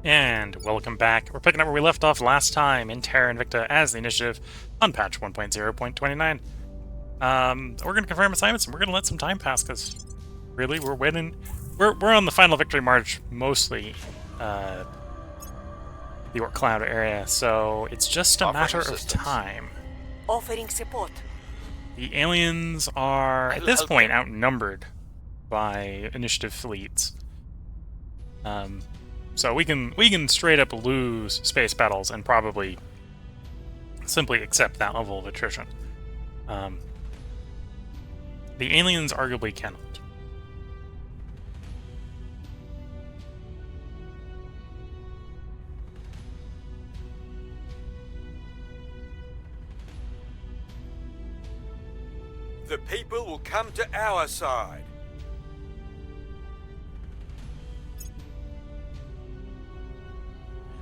And welcome back. We're picking up where we left off last time in Terra Invicta as the initiative on patch 1.0.29. We're going to confirm assignments and we're going to let some time pass because really we're winning. We're on the final victory march, mostly the Orc Cloud area, so it's just a matter of time. Offering support. The aliens are at this point outnumbered by initiative fleets. So we can straight up lose space battles and probably simply accept that level of attrition. The aliens arguably cannot. The people will come to our side.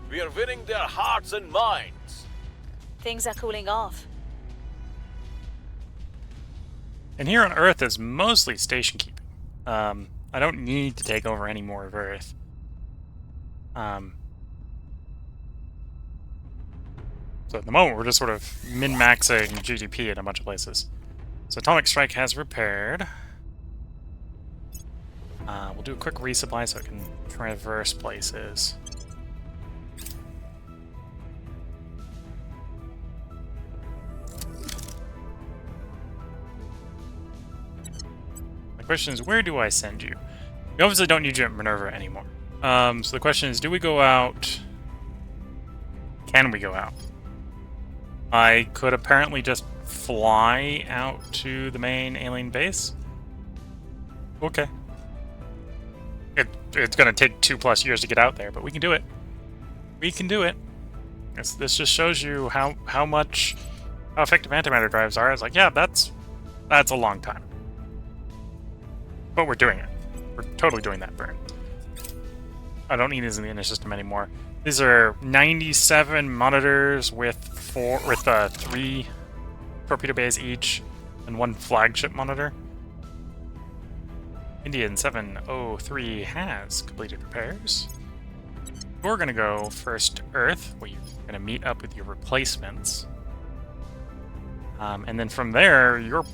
We are winning their hearts and minds. Things are cooling off. And here on Earth is mostly station keeping. I don't need to take over any more of Earth. So at the moment we're just sort of min-maxing GDP in a bunch of places. So Atomic Strike has repaired. We'll do a quick resupply so it can traverse places. The question is, where do I send you? We obviously don't need you at Minerva anymore. So the question is, do we go out? Can we go out? I could apparently just fly out to the main alien base. Okay. It's gonna take 2+ years to get out there, but we can do it. We can do it. This just shows you how effective antimatter drives are. It's like, yeah, that's a long time. But we're doing it. We're totally doing that burn. I don't need these in the inner system anymore. These are 97 monitors with 3 torpedo bays each and 1 flagship monitor. Indian 703 has completed repairs. We're gonna go first to Earth, where you're gonna meet up with your replacements. And then from there, you're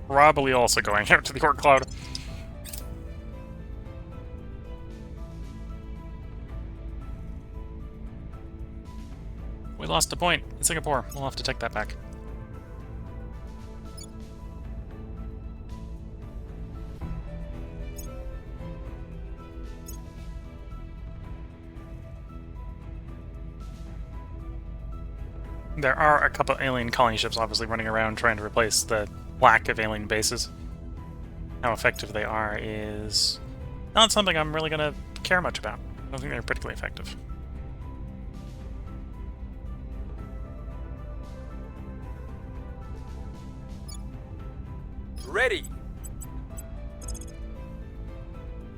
probably also going out to the Orc Cloud. We lost a point in Singapore. We'll have to take that back. There are a couple alien colony ships obviously running around trying to replace the lack of alien bases. How effective they are is not something I'm really going to care much about. I don't think they're particularly effective. Ready.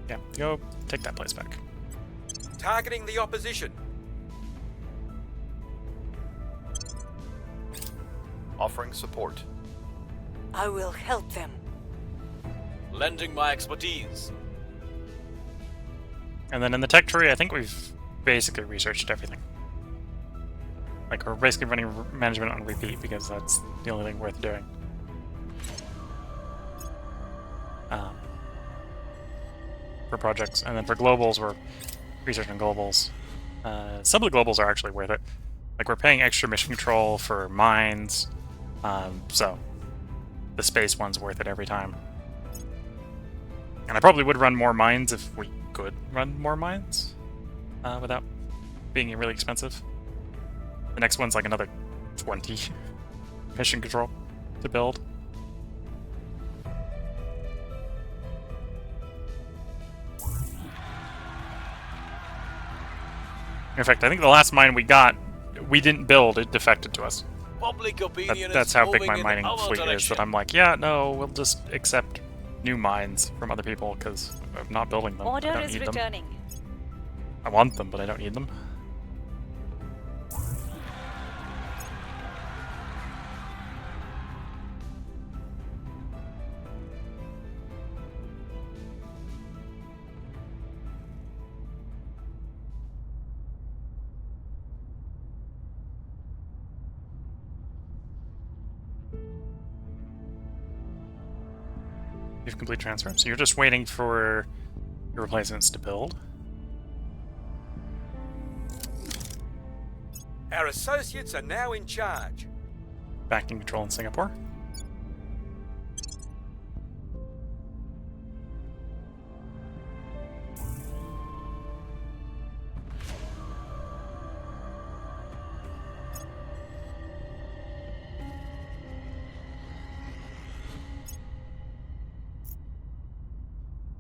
Yeah, go take that place back. Targeting the opposition. Offering support. I will help them. Lending my expertise. And then in the tech tree, I think we've basically researched everything. Like, we're basically running management on repeat because that's the only thing worth doing. For projects, and then for globals, we're researching globals. Some of the globals are actually worth it. Like, we're paying extra mission control for mines, so the space one's worth it every time. And I probably would run more mines if we could run more mines without being really expensive. The next one's like another 20 mission control to build. In fact, I think the last mine we got, we didn't build, it defected to us. Public opinion That's is how big moving my mining in our fleet is, direction. that I'm like, yeah, no, we'll just accept new mines from other people because I'm not building them. I Order don't is need them. returning. I want them, but I don't need them. You've complete transfer. So you're just waiting for your replacements to build. Our associates are now in charge. Back in control in Singapore.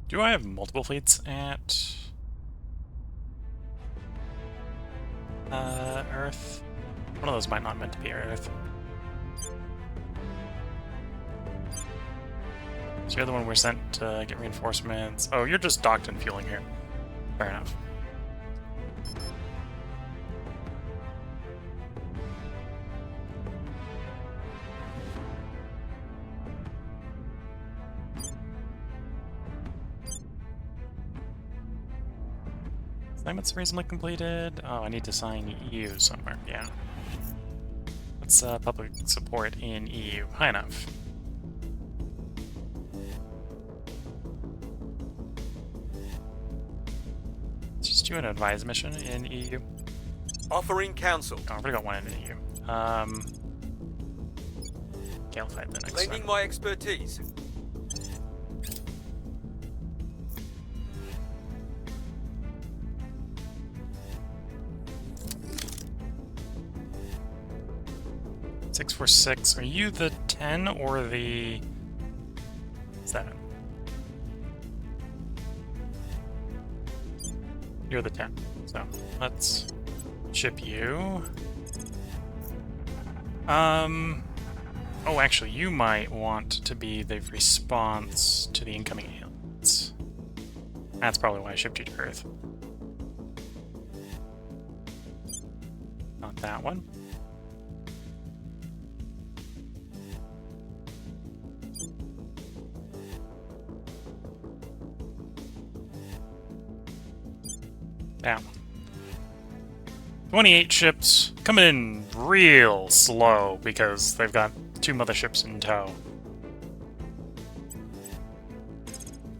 Do I have multiple fleets at Earth? One of those might not meant to be Earth. So you're the one we're sent to get reinforcements. Oh, you're just docked and fueling here. Fair enough. Assignments reasonably completed. Oh, I need to sign EU somewhere. Yeah. What's public support in EU? High enough. Let's just do an advise mission in EU. Offering counsel. Oh, I've already got one in EU. Okay, I'll fight the next Lending one. my expertise. Six, 4, 6. Are you the 10 or the 7? You're the 10. So let's ship you. Oh, actually, you might want to be the response to the incoming aliens. That's probably why I shipped you to Earth. Not that one. That one. 28 ships coming in real slow because they've got 2 motherships in tow.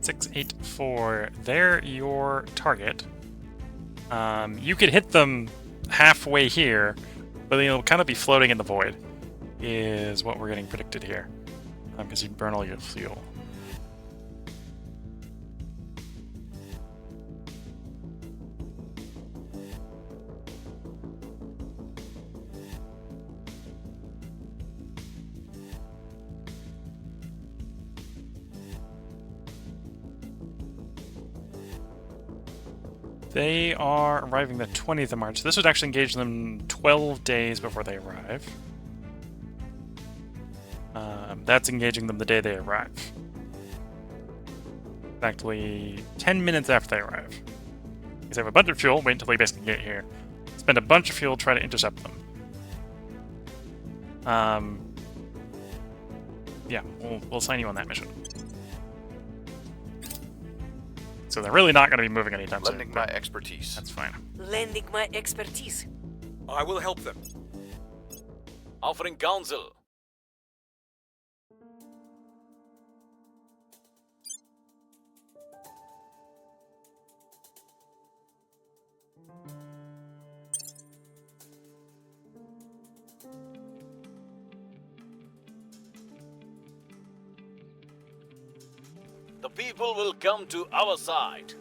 684. They're your target. You could hit them halfway here, but they'll kind of be floating in the void, is what we're getting predicted here. Because you burn all your fuel. They are arriving the 20th of March. This would actually engage them 12 days before they arrive. That's engaging them the day they arrive. Exactly 10 minutes after they arrive. Because they have a bunch of fuel, wait until they basically get here. Spend a bunch of fuel, try to intercept them. Yeah, we'll sign you on that mission. So they're really not going to be moving anytime soon. Lending my expertise. That's fine. Lending my expertise. I will help them. Offering counsel. The people will come to our side.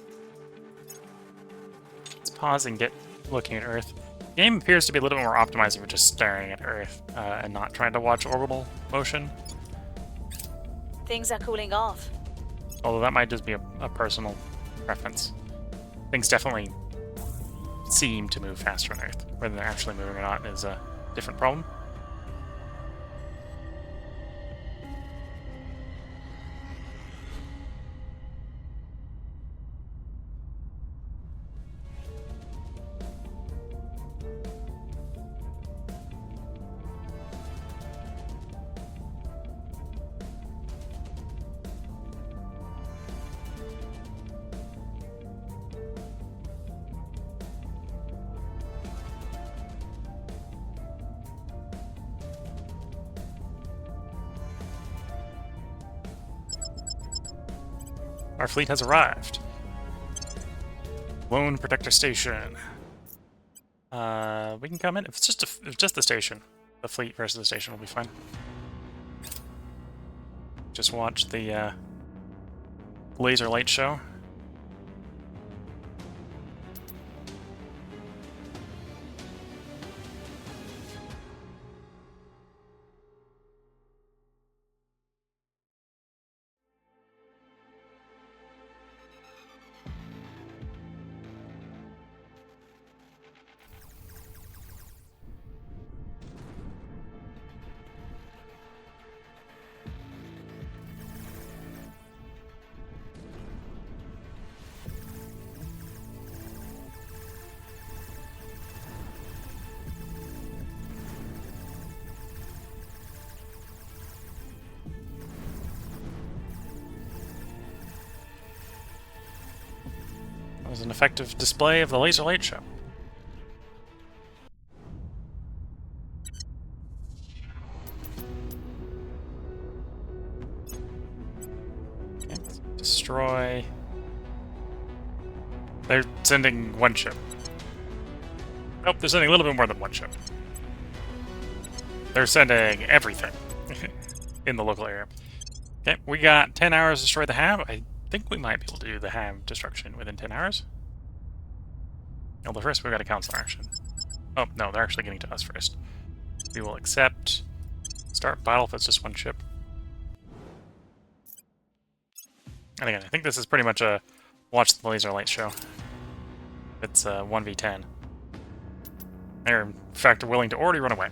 Let's pause and get looking at Earth. The game appears to be a little bit more optimized for just staring at Earth and not trying to watch orbital motion. Things are cooling off. Although that might just be a personal preference. Things definitely seem to move faster on Earth. Whether they're actually moving or not is a different problem. our fleet has arrived. Lone Protector Station. We can come in. If it's just the station, the fleet versus the station will be fine. Just watch the laser light show. That was an effective display of the laser light show. Okay, let's destroy. They're sending one ship. Nope, they're sending a little bit more than one ship. They're sending everything in the local area. Okay, we got 10 hours to destroy the Hab. I think we might be able to do the Hab destruction within 10 hours. No, but first we've got a council action. Oh, no, they're actually getting to us first. We will accept. Start battle if it's just one ship. And again, I think this is pretty much a watch the laser light show. It's 1v10. They're, in fact, willing to already run away.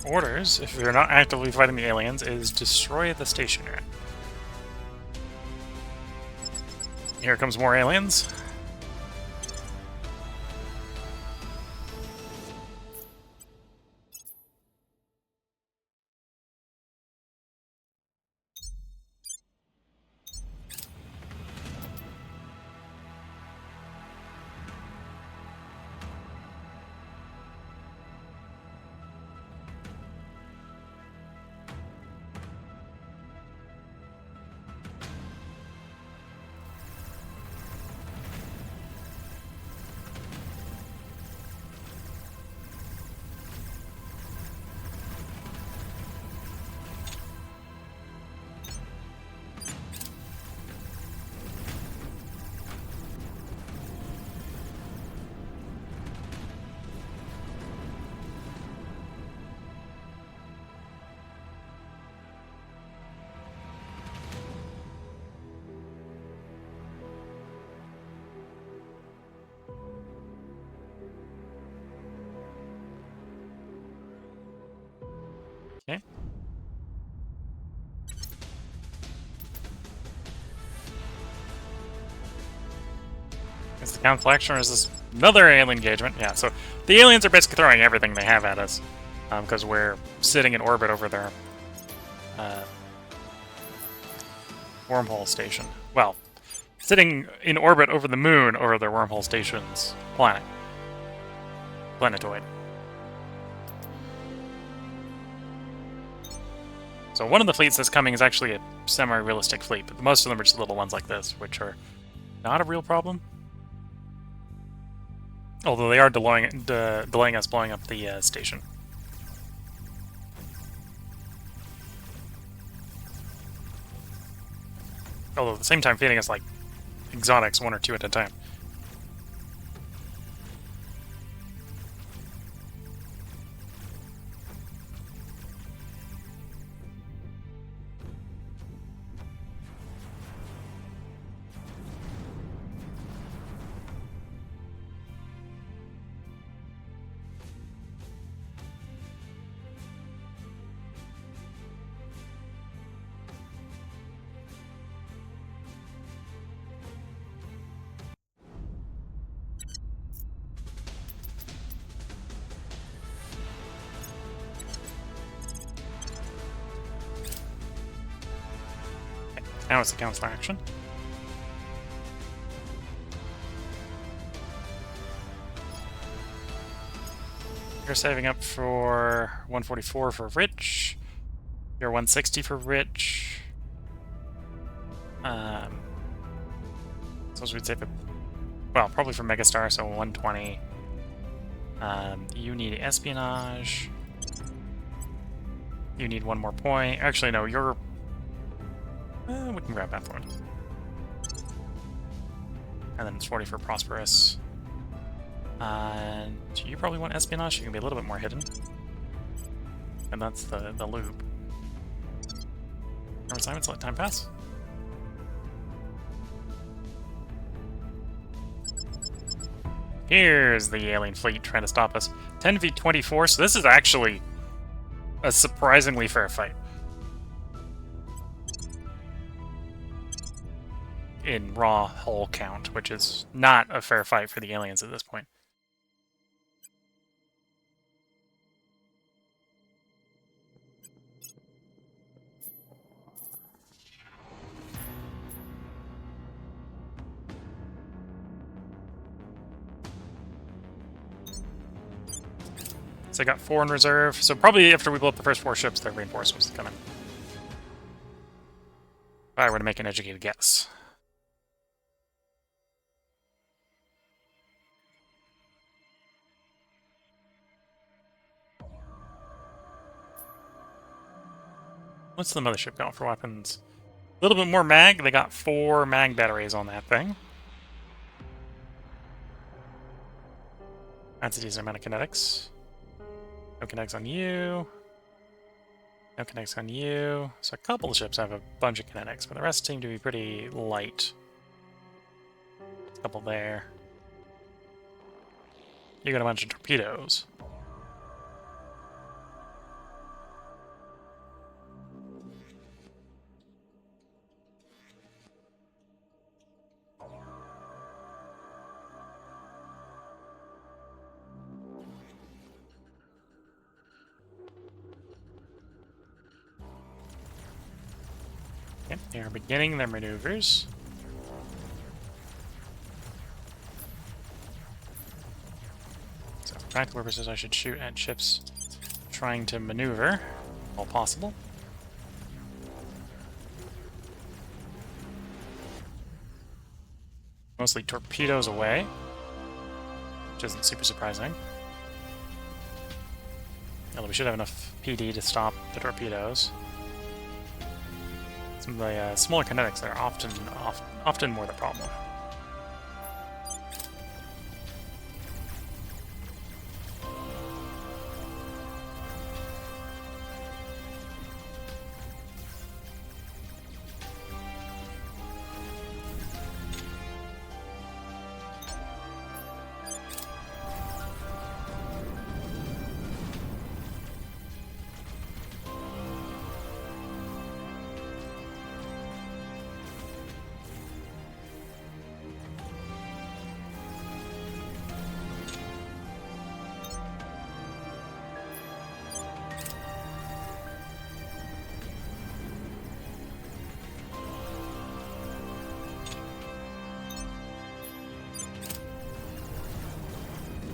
Orders, if you're not actively fighting the aliens, is destroy the station you're at. Here comes more aliens. Okay. Is the council action or is this another alien engagement? Yeah, so the aliens are basically throwing everything they have at us because we're sitting in orbit over their wormhole station. Well, sitting in orbit over the moon over their wormhole station's planet. Planetoid. So one of the fleets that's coming is actually a semi-realistic fleet, but most of them are just little ones like this, which are not a real problem. Although they are delaying us blowing up the station. although at the same time feeding us like exotics, 1 or 2 at a time. Now it's the counselor action. You're saving up for 144 for Rich. You're 160 for Rich. So we'd save it. Well, probably for Megastar, so 120. You need espionage. You need 1 more point. Actually, no, you're. We can grab that one. And then it's 40 for Prosperous. And you probably want espionage, you can be a little bit more hidden. And that's the loop. Remember assignments, let time pass. Here's the alien fleet trying to stop us. 10v24, so this is actually a surprisingly fair fight. In raw hull count, which is not a fair fight for the aliens at this point. So I got 4 in reserve, so probably after we blow up the first 4 ships, the reinforcements come in. If I were to make an educated guess. What's the mothership got for weapons? A little bit more mag. They got 4 mag batteries on that thing. That's a decent amount of kinetics. No kinetics on you. No kinetics on you. So a couple of ships have a bunch of kinetics, but the rest seem to be pretty light. A couple there. You got a bunch of torpedoes. Yep, they are beginning their maneuvers. So for practical purposes, I should shoot at ships trying to maneuver, all possible. Mostly torpedoes away, which isn't super surprising. Although we should have enough PD to stop the torpedoes. Some of the smaller kinetics are often more the problem.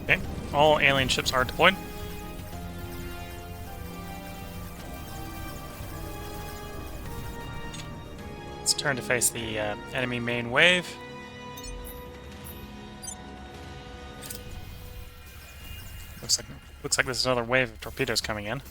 Okay, all alien ships are deployed. Let's turn to face the enemy main wave. Looks like there's another wave of torpedoes coming in.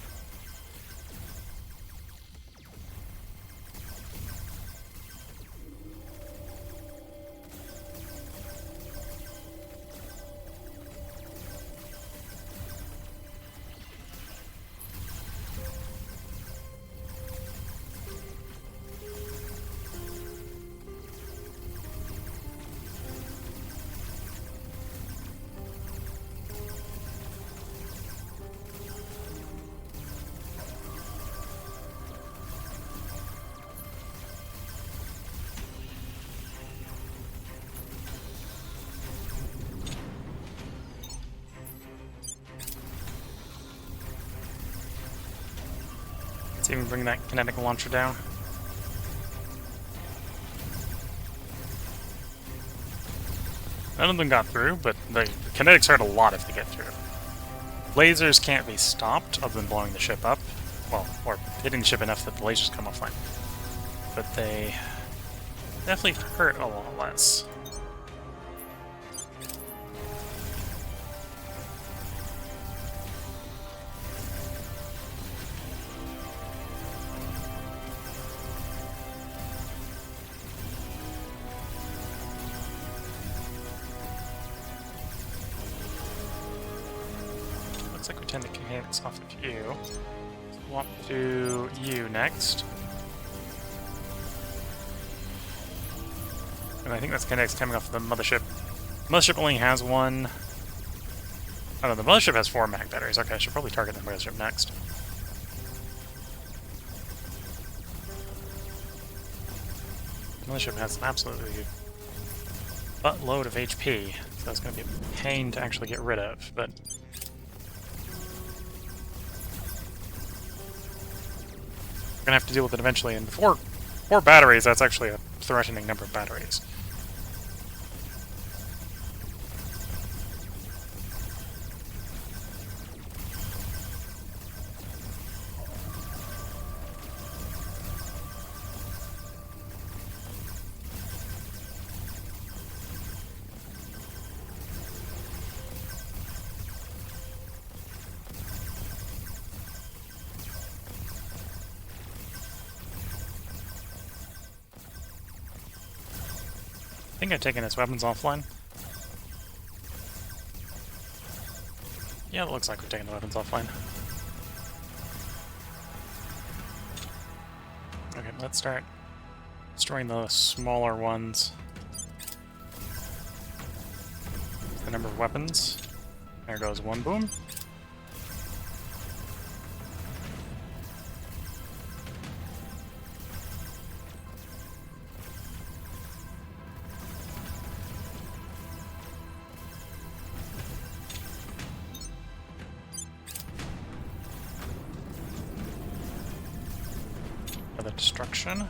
Let's even bring that kinetic launcher down. None of them got through, but the kinetics hurt a lot if they get through. Lasers can't be stopped other than blowing the ship up. Well, or hitting the ship enough that the lasers come offline. But they definitely hurt a lot less. Looks like we tend to kinetics off of you. So we'll want to do you next. And I think that's kinetics coming off the mothership. The mothership only has one. Oh no, the mothership has 4 mag batteries. Okay, I should probably target the mothership next. The mothership has an absolutely buttload of HP, so that's going to be a pain to actually get rid of, but we're going to have to deal with it eventually, and four batteries, that's actually a threatening number of batteries. I think I've taken his weapons offline. Yeah, it looks like we've taken the weapons offline. Okay, let's start destroying the smaller ones. The number of weapons. There goes one boom. The destruction.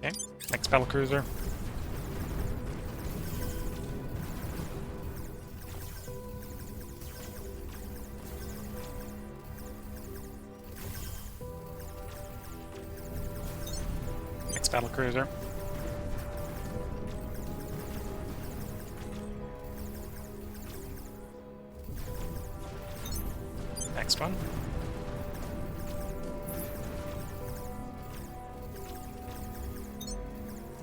Okay, next battlecruiser. Next battlecruiser. Next one.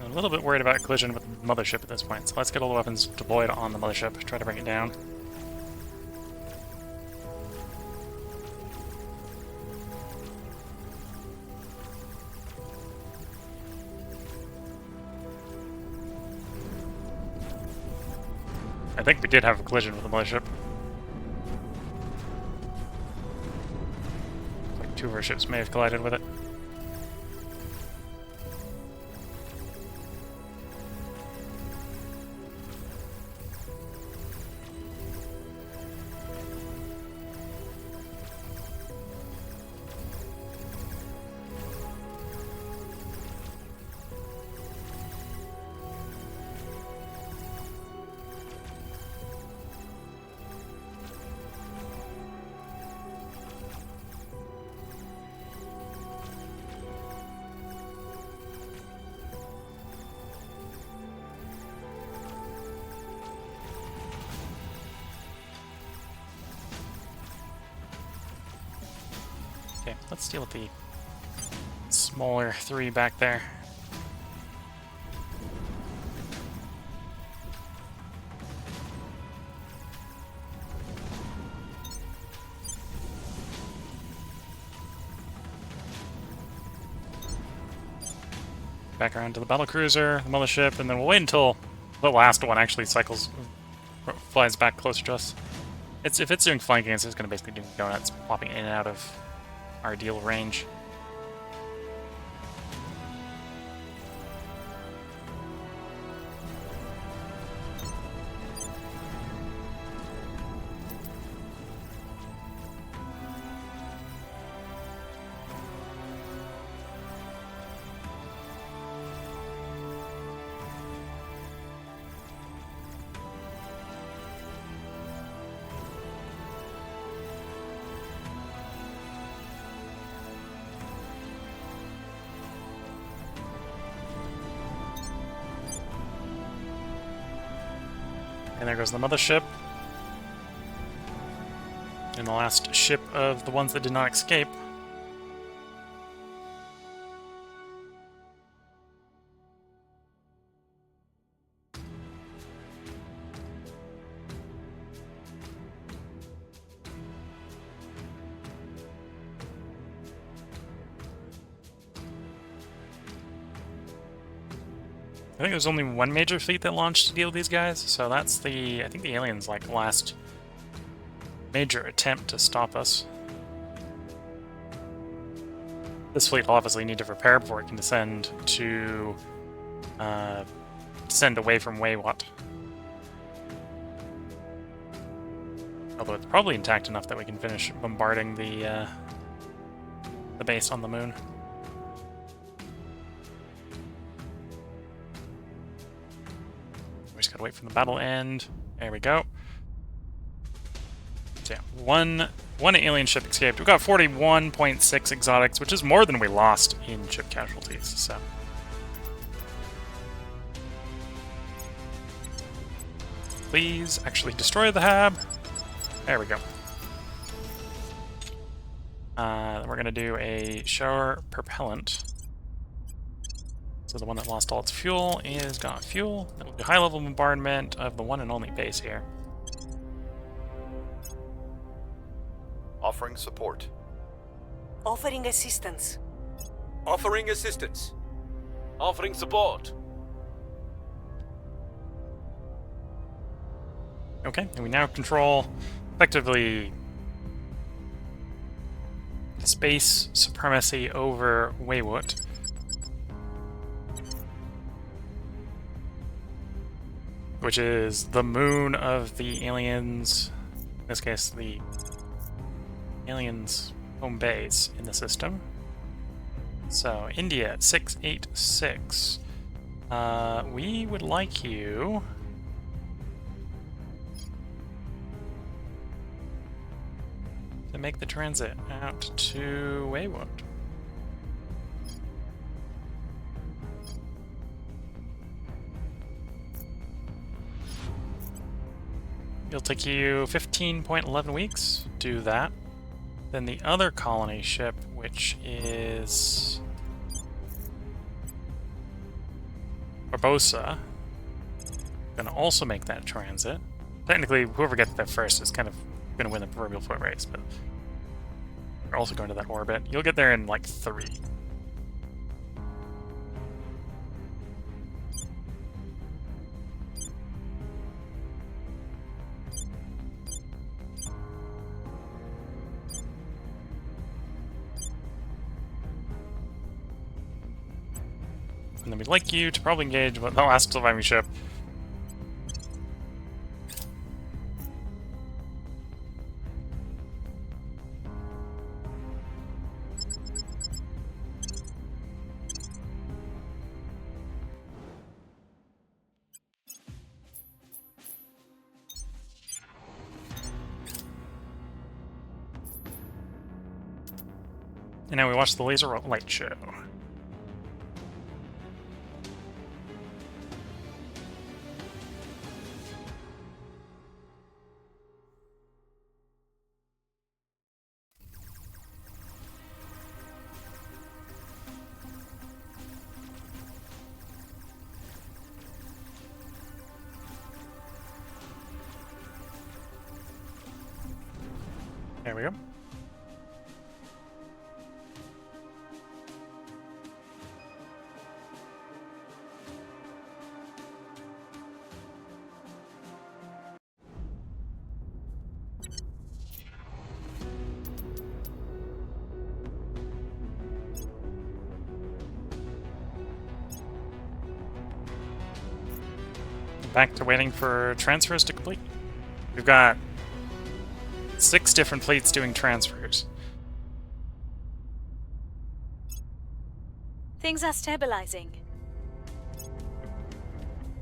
I'm a little bit worried about a collision with the mothership at this point, so let's get all the weapons deployed on the mothership, try to bring it down. I think we did have a collision with the mothership. Like 2 of our ships may have collided with it. Okay, let's deal with the smaller 3 back there. Back around to the battle cruiser, the mothership, and then we'll wait until the last one actually flies back closer to us. If it's doing flanking, it's just going to basically do donuts, popping in and out of our ideal range. And there goes the mothership. And the last ship of the ones that did not escape. I think there's only one major fleet that launched to deal with these guys, so that's I think the aliens' like last major attempt to stop us. This fleet will obviously need to repair before it can descend away from Weywot. Although it's probably intact enough that we can finish bombarding the base on the moon. We just gotta wait for the battle end. There we go. So yeah, one alien ship escaped. We got 41.6 exotics, which is more than we lost in ship casualties. So please actually destroy the hab. There we go. Then we're gonna do a shower propellant. So the one that lost all its fuel is got fuel. It'll do high-level bombardment of the one and only base here. Offering support. Offering assistance. Offering assistance. Offering support. Okay, and we now control, effectively, space supremacy over Weywot. Which is the moon of the aliens, in this case, the aliens' home base in the system. So, India 686. We would like you to make the transit out to Weywot. It'll take you 15.11 weeks. Do that. Then the other colony ship, which is Barbosa, gonna also make that transit. Technically, whoever gets there first is kind of gonna win the proverbial foot race, but we're also going to that orbit. You'll get there in like 3. And then we'd like you to probably engage with the last surviving ship. And now we watch the laser light show. There we go. back to waiting for transfers to complete. We've got 6 different fleets doing transfers. Things are stabilizing.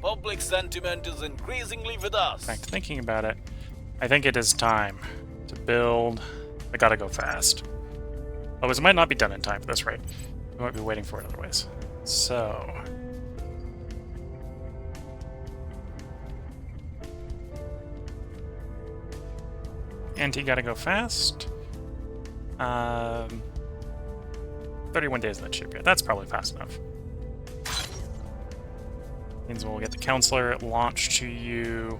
Public sentiment is increasingly with us. In fact, thinking about it, I think it is time to build. I gotta go fast. Otherwise, it might not be done in time for this rate. We might be waiting for it otherwise. So. Anti gotta go fast. 31 days in that ship. Yeah, that's probably fast enough. Means we'll get the counselor launched to you.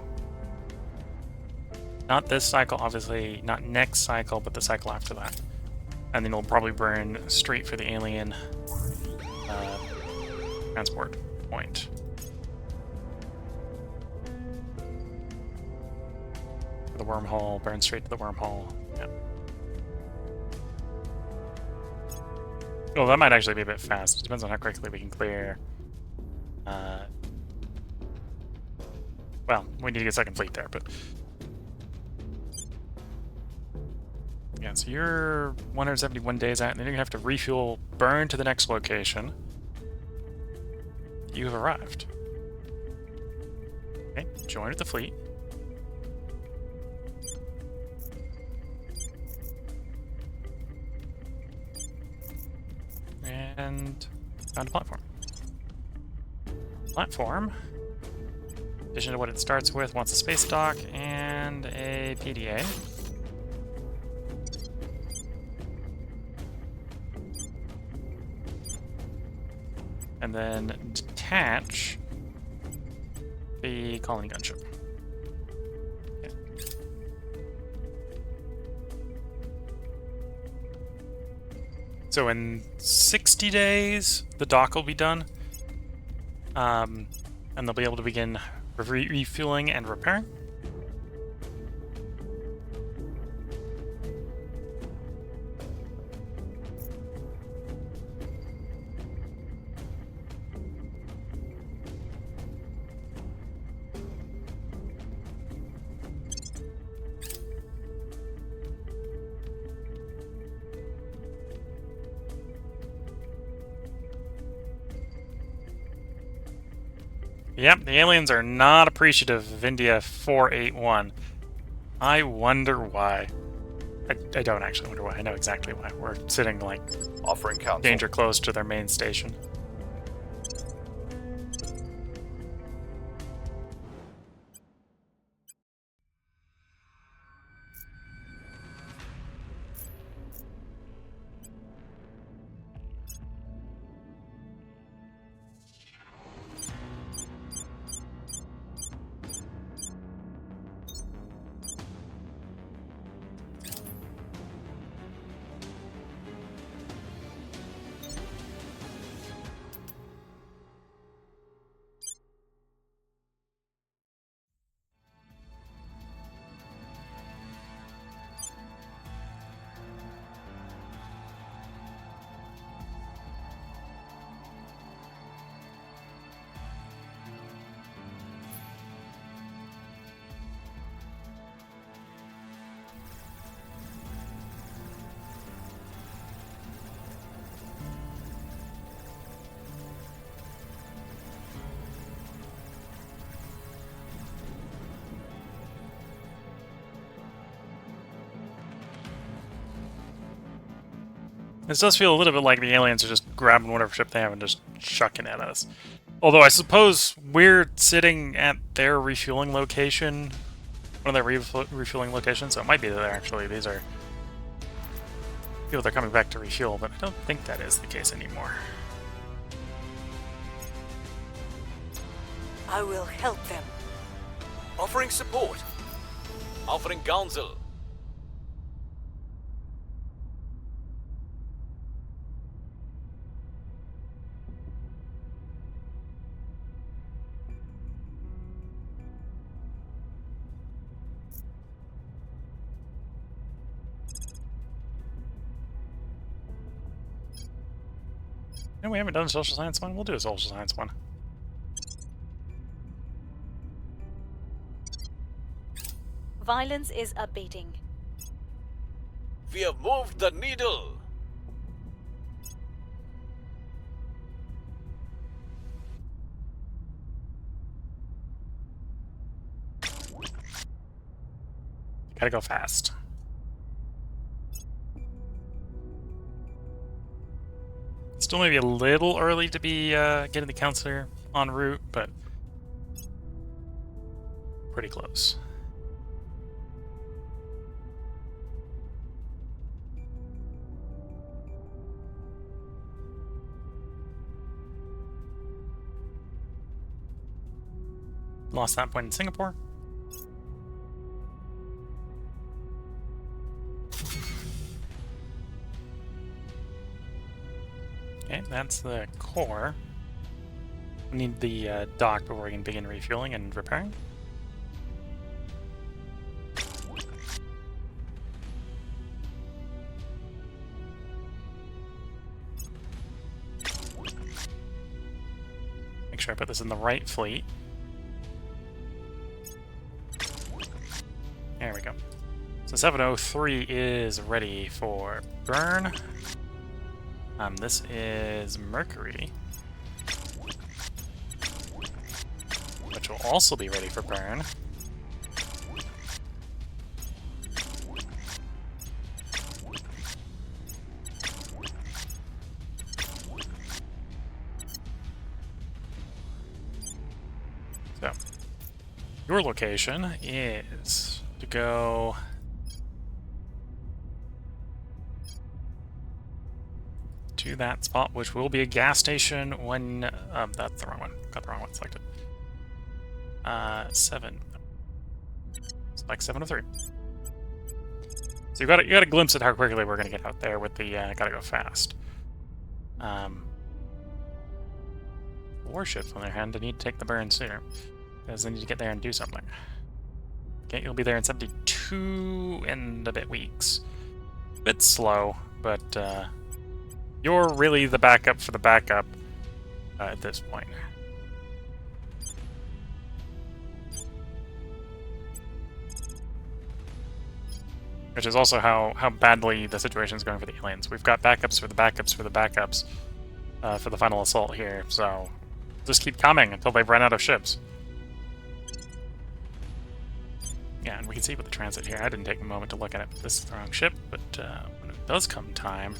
Not this cycle, obviously, not next cycle, but the cycle after that. And then we'll probably burn straight for the alien transport point. For the wormhole, burn straight to the wormhole. Yeah. Well, that might actually be a bit fast. It depends on how quickly we can clear. Well, we need to get second fleet there, but... Yeah, so you're 171 days out, and then you're going to have to refuel, burn to the next location. You have arrived. Okay, join with the fleet. And found a platform. Platform, in addition to what it starts with, wants a space dock and a PDA. And then detach the colony gunship. Okay. So in 60 days, the dock will be done. And they'll be able to begin refueling and repairing. Yep, the aliens are not appreciative of India 481. I wonder why. I don't actually wonder why. I know exactly why. We're sitting, like, Offering counsel. danger close to their main station. This does feel a little bit like the aliens are just grabbing whatever ship they have and just chucking at us. Although I suppose we're sitting at their refueling location, one of their refueling locations, so it might be that they're actually, these are people that are coming back to refuel, but I don't think that is the case anymore. I will help them. Offering support. Offering counsel. No, we haven't done a social science one. We'll do a social science one. Violence is abating. We have moved the needle. Gotta go fast. Still maybe a little early to be getting the counselor en route, but pretty close. Lost that point in Singapore. Okay, that's the core. We need the dock before we can begin refueling and repairing. Make sure I put this in the right fleet. There we go. So 703 is ready for burn. This is Mercury, which will also be ready for burn. So, your location is to go to that spot, which will be a gas station when that's the wrong one. Got the wrong one selected. 7. Select 703. So you got a glimpse at how quickly we're gonna get out there with the gotta go fast. Warships, on their hand, they need to take the burn sooner because they need to get there and do something. Okay, you'll be there in 72 and a bit weeks. Bit slow, but you're really the backup for the backup at this point. Which is also how badly the situation is going for the aliens. We've got backups for the backups for the backups for the final assault here, so just keep coming until they've run out of ships. Yeah, and we can see with the transit here, I didn't take a moment to look at it. This is the wrong ship, but when it does come time,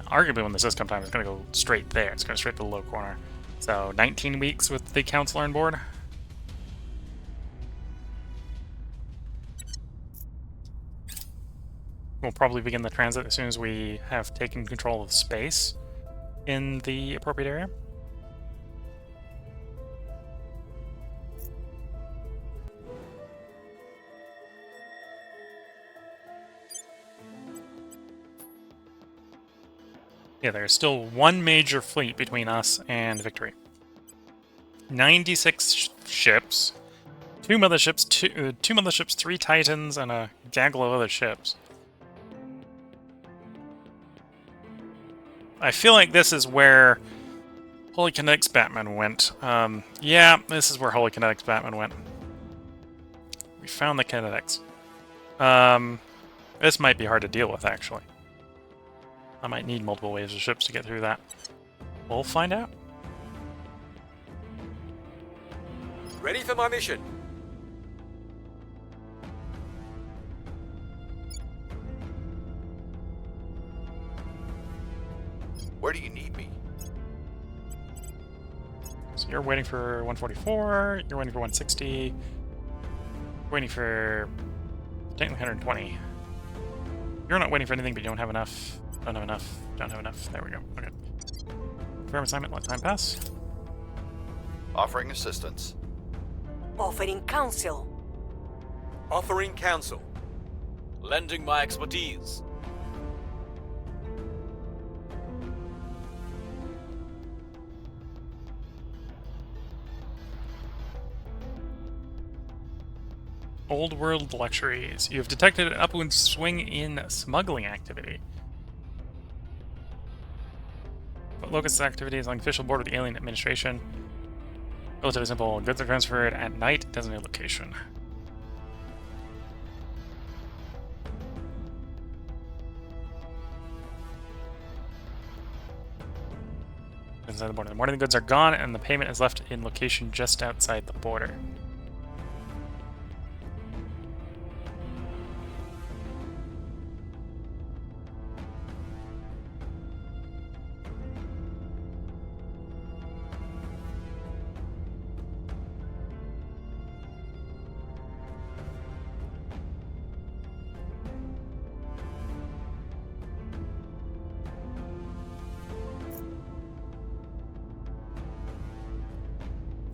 arguably when this does come time, it's going to go straight there. It's going straight to the low corner. So 19 weeks with the counselor on board. We'll probably begin the transit as soon as we have taken control of space in the appropriate area. Yeah, there's still one major fleet between us and victory. 96 ships, two motherships, 3 Titans, and a gaggle of other ships. I feel like this is where Holy Kinetics Batman went. Yeah, this is where Holy Kinetics Batman went. We found the kinetics. This might be hard to deal with, actually. I might need multiple waves of ships to get through that. We'll find out. Ready for my mission. Where do you need me? So you're waiting for 144, you're waiting for 160, waiting for technically 120. You're not waiting for anything, but you don't have enough. Don't have enough. Don't have enough. There we go. Okay. Confirm assignment. Let time pass. Offering assistance. Offering counsel. Offering counsel. Lending my expertise. Old world luxuries. You have detected an upwind swing in smuggling activity. But Locust's activity is on official board with the alien administration. Relatively simple. Goods are transferred at night, designated location. inside the border. The morning goods are gone, and the payment is left in location just outside the border.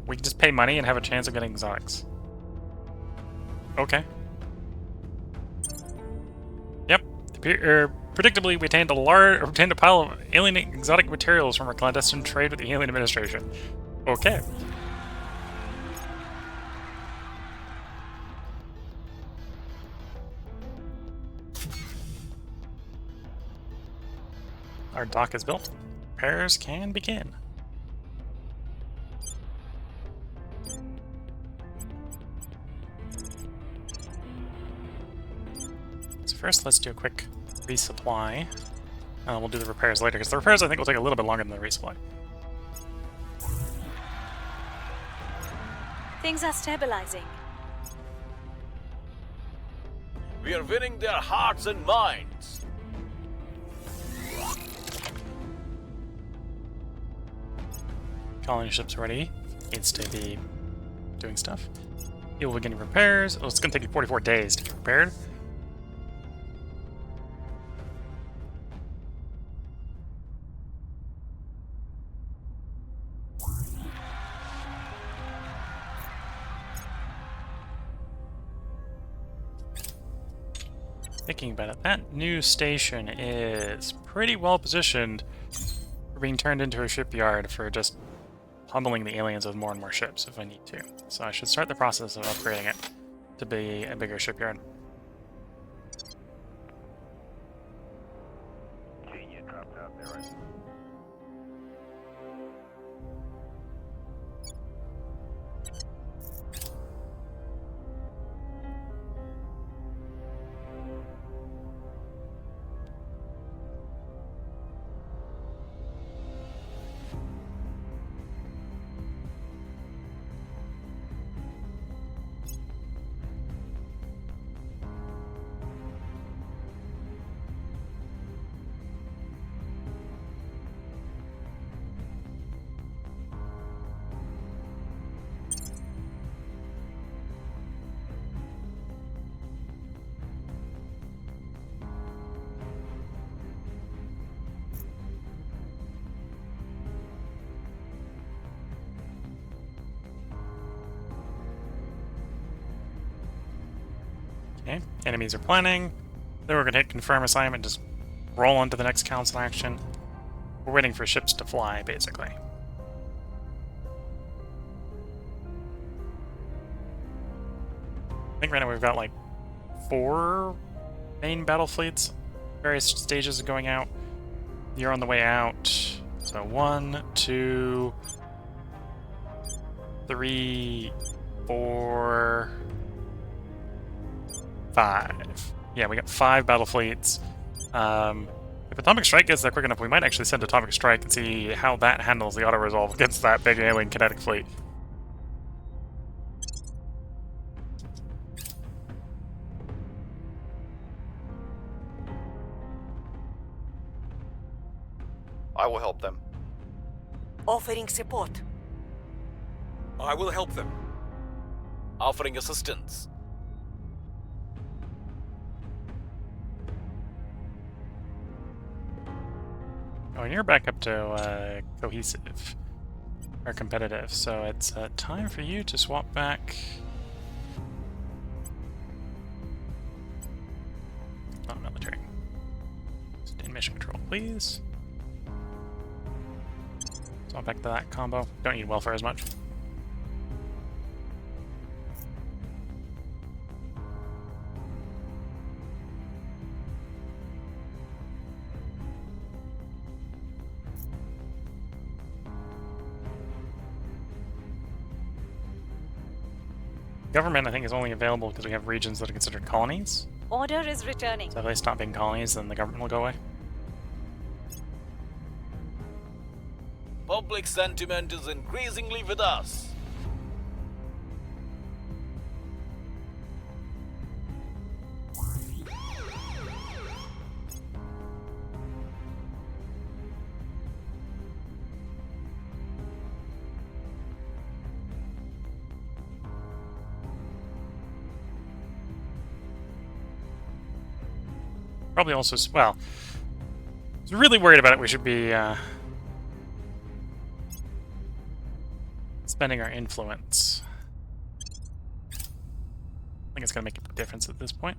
We can just pay money and have a chance of getting exotics. Okay. Yep. Predictably, we obtained a pile of alien exotic materials from our clandestine trade with the alien administration. Okay. Our dock is built. Repairs can begin. First, let's do a quick resupply. We'll do the repairs later, because the repairs I think will take a little bit longer than the resupply. Things are stabilizing. We are winning their hearts and minds. Colony ship's ready. Needs to be doing stuff. It will begin repairs. Oh, it's going to take you 44 days to get repaired. Thinking about it, that new station is pretty well positioned for being turned into a shipyard for just pummeling the aliens with more and more ships if I need to. So I should start the process of upgrading it to be a bigger shipyard. Okay, enemies are planning. Then we're going to hit confirm assignment, just roll on to the next council action. We're waiting for ships to fly, basically. I think right now we've got like 4 main battle fleets, various stages of going out. You're on the way out. So 1, 2, 3, 4, 5. Yeah, we got 5 battle fleets. If Atomic Strike gets there quick enough, we might actually send Atomic Strike and see how that handles the auto-resolve against that big alien kinetic fleet. I will help them. Offering support. I will help them. Offering assistance. Oh, and you're back up to cohesive, or competitive, so it's time for you to swap back. Not military. Just in mission control, please. Swap back to that combo. Don't need welfare as much. Government, I think, is only available because we have regions that are considered colonies. Order is returning. So if they stop being colonies, then the government will go away. Public sentiment is increasingly with us. Probably also, well, I was really worried about it. We should be spending our influence. I think it's going to make a difference at this point.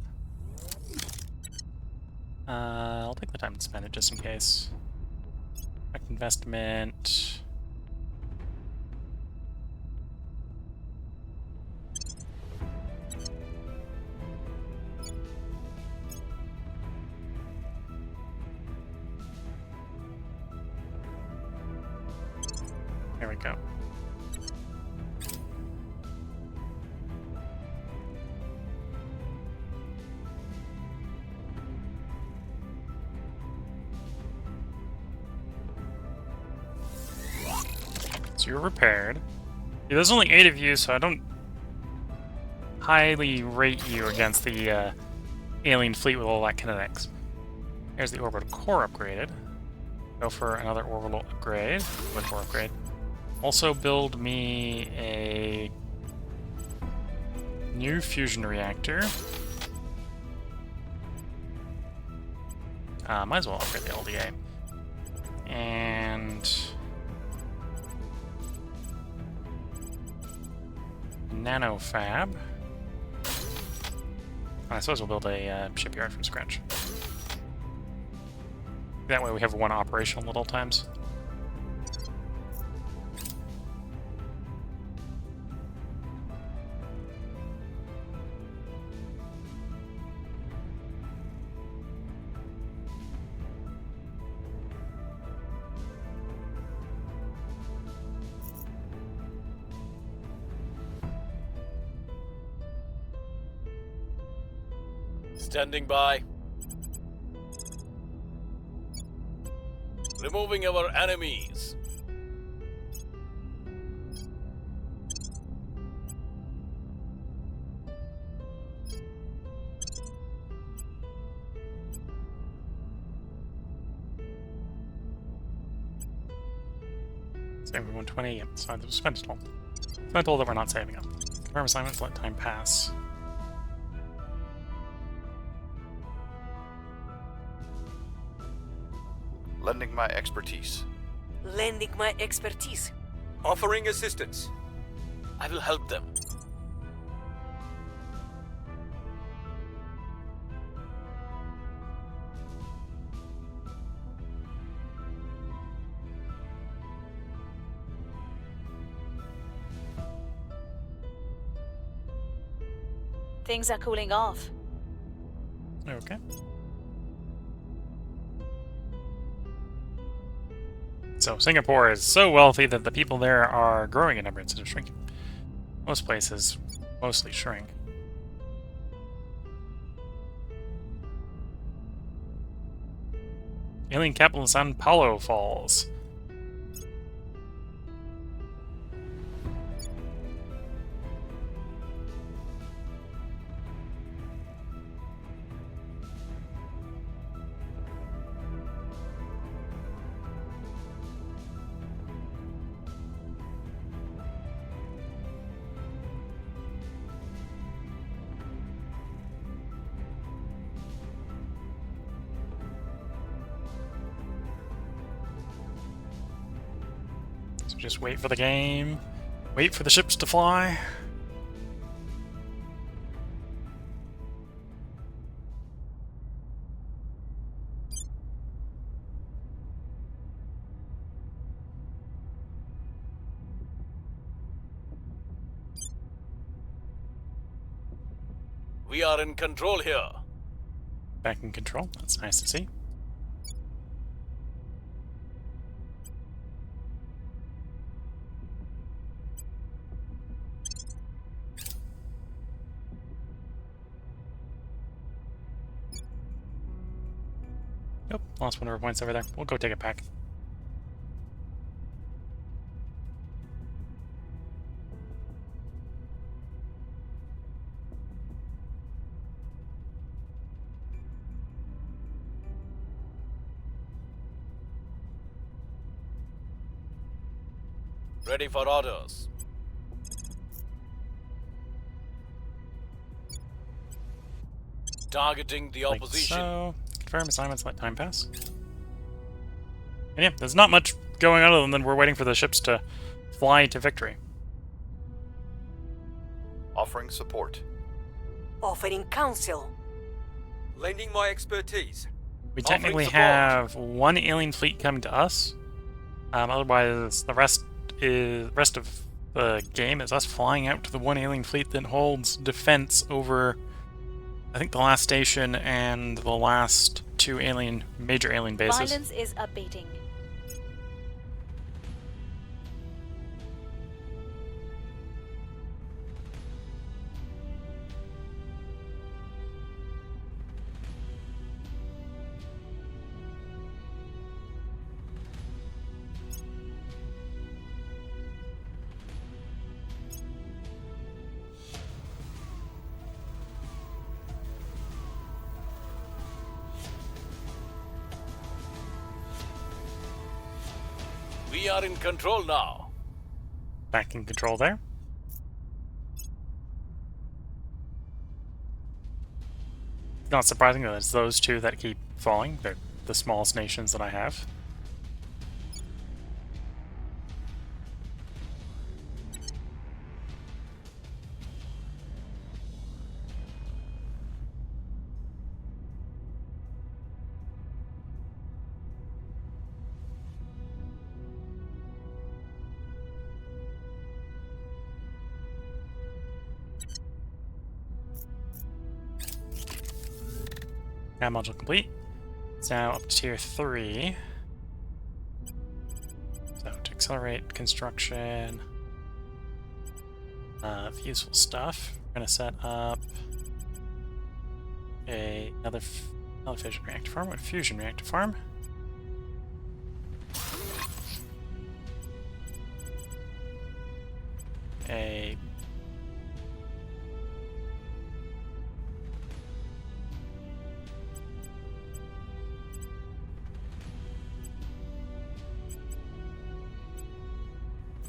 I'll take the time to spend it just in case. Direct investment. There we go. So you're repaired. Yeah, there's only 8 of you, so I don't highly rate you against the alien fleet with all that kinetics. Here's the orbital core upgraded. Go for another orbital upgrade. Core upgrade. Also build me a new fusion reactor. Might as well upgrade the LDA. And nanofab. I suppose we'll build a shipyard from scratch. That way we have one operational at all times. Standing by. Removing our enemies. Saving 120, yep, so spend it all. Spend all that we're not saving up. Confirm assignments, let time pass. Lending my expertise. Lending my expertise. Offering assistance. I will help them. Things are cooling off. Okay. So Singapore is so wealthy that the people there are growing in number instead of shrinking. Most places mostly shrink. Alien capital in Sao Paulo falls. Just wait for the game. Wait for the ships to fly. We are in control here. Back in control. That's nice to see. Nope, lost one of our points over there. We'll go take it back. Ready for orders. Targeting the Like opposition. so. Confirm assignments, let time pass. And yeah, there's not much going on other than we're waiting for the ships to fly to victory. Offering support. Offering counsel. Lending my expertise. We Offering technically support. have one alien fleet coming to us. Otherwise, the rest of the game is us flying out to the one alien fleet that holds defense over, I think, the last station and the last two major alien bases. Violence is abating. We are in control now. Back in control there. It's not surprising that it's those two that keep falling. They're the smallest nations that I have. Nav module complete. It's now up to tier 3. So to accelerate construction of useful stuff, we're going to set up another fission reactor farm, a fusion reactor farm. A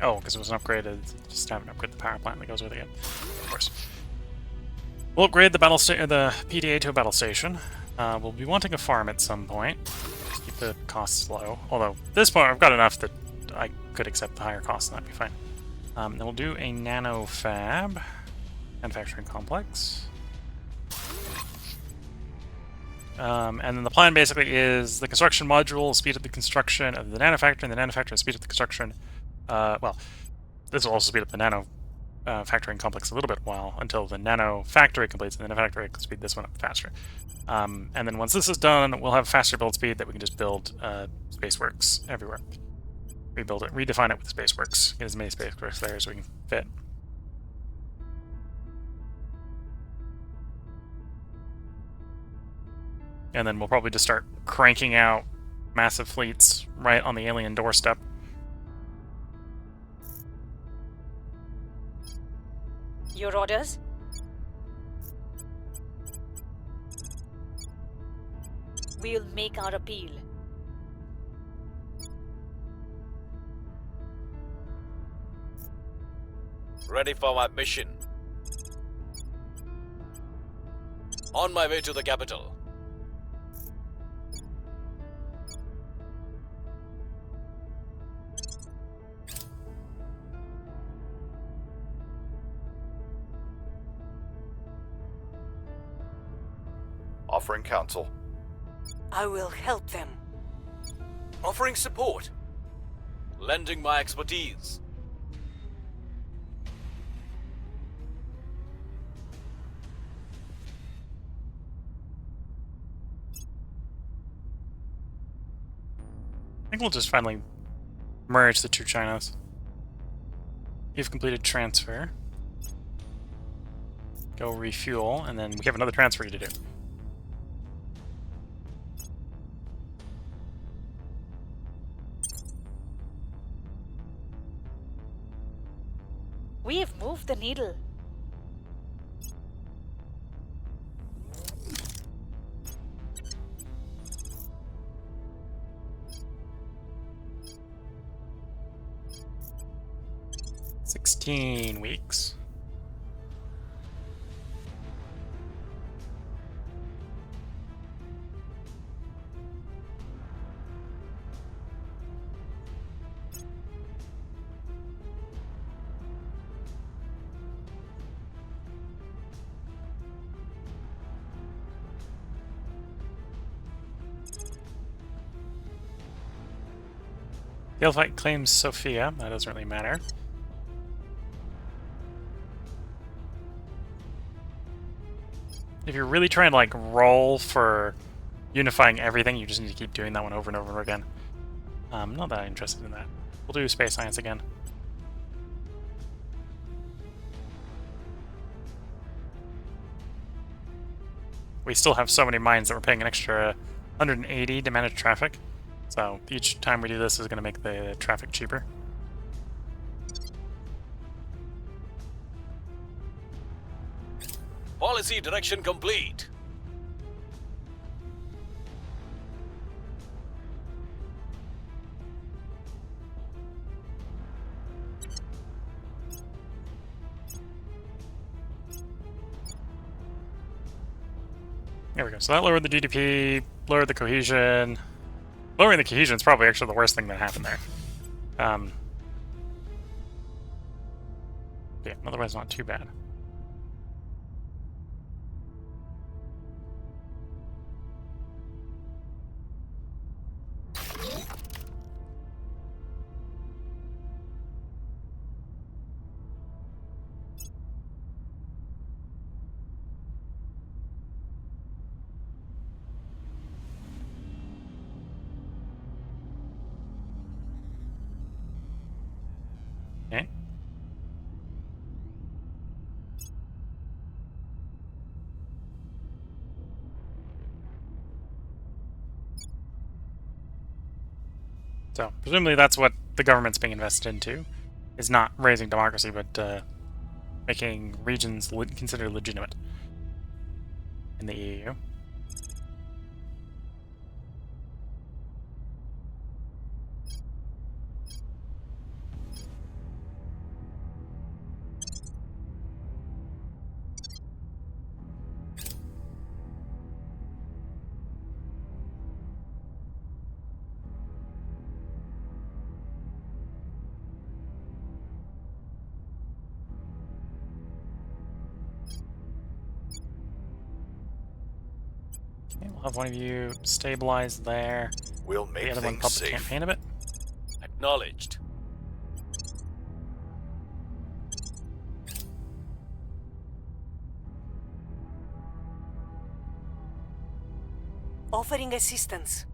Oh, because it was upgraded. Just haven't upgraded the power plant that goes with it yet. Of course. We'll upgrade the the PDA to a battle station. We'll be wanting a farm at some point. Just keep the costs low. Although, at this point, I've got enough that I could accept the higher costs, and that'd be fine. Then we'll do a nano fab manufacturing complex. And then the plan basically is the construction module will speed up the construction of the nanofactory, and the nanofactory will speed up the construction. Well, this will also speed up the nano factoring complex a little bit until the nano factory completes, and the nano factory can speed this one up faster. And then once this is done, we'll have faster build speed that we can just build spaceworks everywhere. Rebuild it, redefine it with spaceworks. Get as many spaceworks there as we can fit. And then we'll probably just start cranking out massive fleets right on the alien doorstep. Your orders? We'll make our appeal. Ready for my mission. On my way to the capital. Offering counsel. I will help them. Offering support. Lending my expertise. I think we'll just finally merge the two Chinas. You've completed transfer. Go refuel, and then we have another transfer to do. We have moved the needle. 16 weeks. Fight claims Sophia. That doesn't really matter. If you're really trying to like roll for unifying everything, you just need to keep doing that one over and over again. I'm not that interested in that. We'll do space science again. We still have so many mines that we're paying an extra 180 to manage traffic. So each time we do this is going to make the traffic cheaper. Policy direction complete. There we go. So that lowered the GDP, lowered the cohesion. Lowering the cohesion is probably actually the worst thing that happened there. Yeah, otherwise not too bad. Okay. So, presumably that's what the government's being invested into, is not raising democracy, but making regions considered legitimate in the EU. Okay, we'll have one of you stabilize there. We'll make The other one things pump the safe. campaign a bit. Acknowledged. Offering assistance.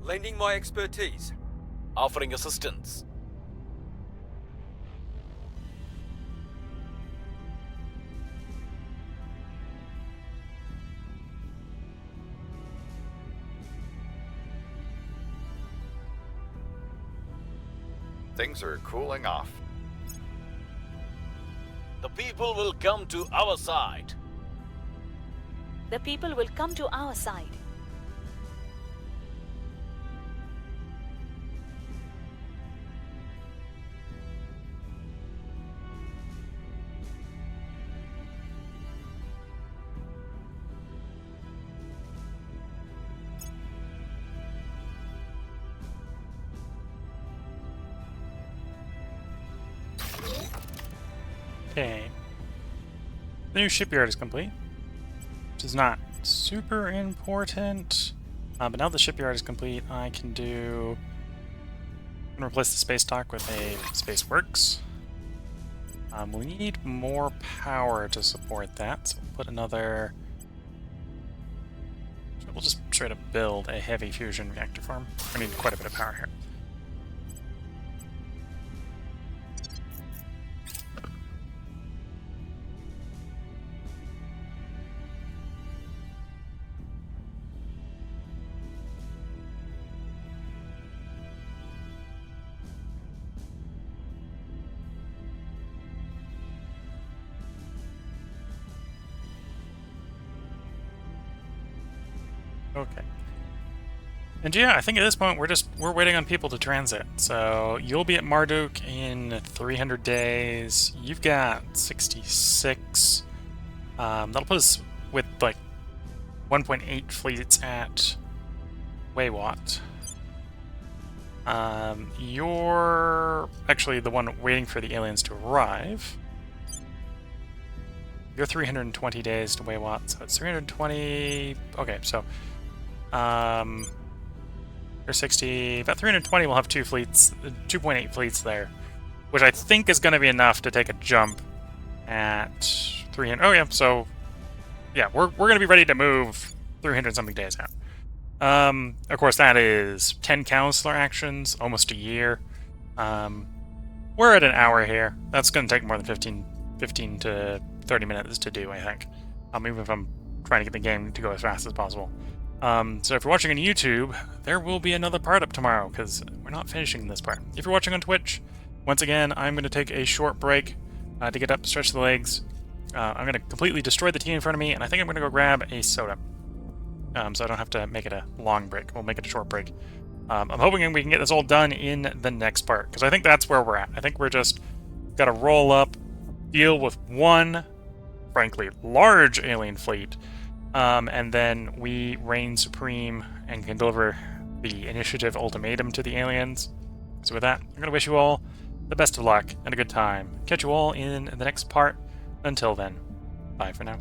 Lending my expertise. Offering assistance. Things are cooling off. The people will come to our side. The people will come to our side. Okay. The new shipyard is complete, which is not super important. But now the shipyard is complete, I can replace the space dock with a space works. We need more power to support that, so we'll put another. We'll just try to build a heavy fusion reactor farm. We need quite a bit of power here. Okay. And yeah, I think at this point we're waiting on people to transit. So you'll be at Marduk in 300 days. You've got 66. That'll put us with like 1.8 fleets at Weywot. You're actually the one waiting for the aliens to arrive. You're 320 days to Weywot, so it's 320. Okay, so you're 60. About 320. We'll have 2 fleets, 2.8 fleets there, which I think is going to be enough to take a jump at 300. Oh yeah, so yeah, we're going to be ready to move 300 something days out. Of course, that is 10 counselor actions, almost a year. We're at an hour here. That's going to take more than 15 to 30 minutes to do, I think. Even if I'm trying to get the game to go as fast as possible. So if you're watching on YouTube, there will be another part up tomorrow, because we're not finishing this part. If you're watching on Twitch, once again, I'm going to take a short break to get up, stretch the legs. I'm going to completely destroy the tea in front of me, and I think I'm going to go grab a soda. So I don't have to make it a long break. We'll make it a short break. I'm hoping we can get this all done in the next part, because I think that's where we're at. I think we're just got to roll up, deal with one, frankly, large alien fleet, and then we reign supreme and can deliver the initiative ultimatum to the aliens. So with that, I'm going to wish you all the best of luck and a good time. Catch you all in the next part. Until then, bye for now.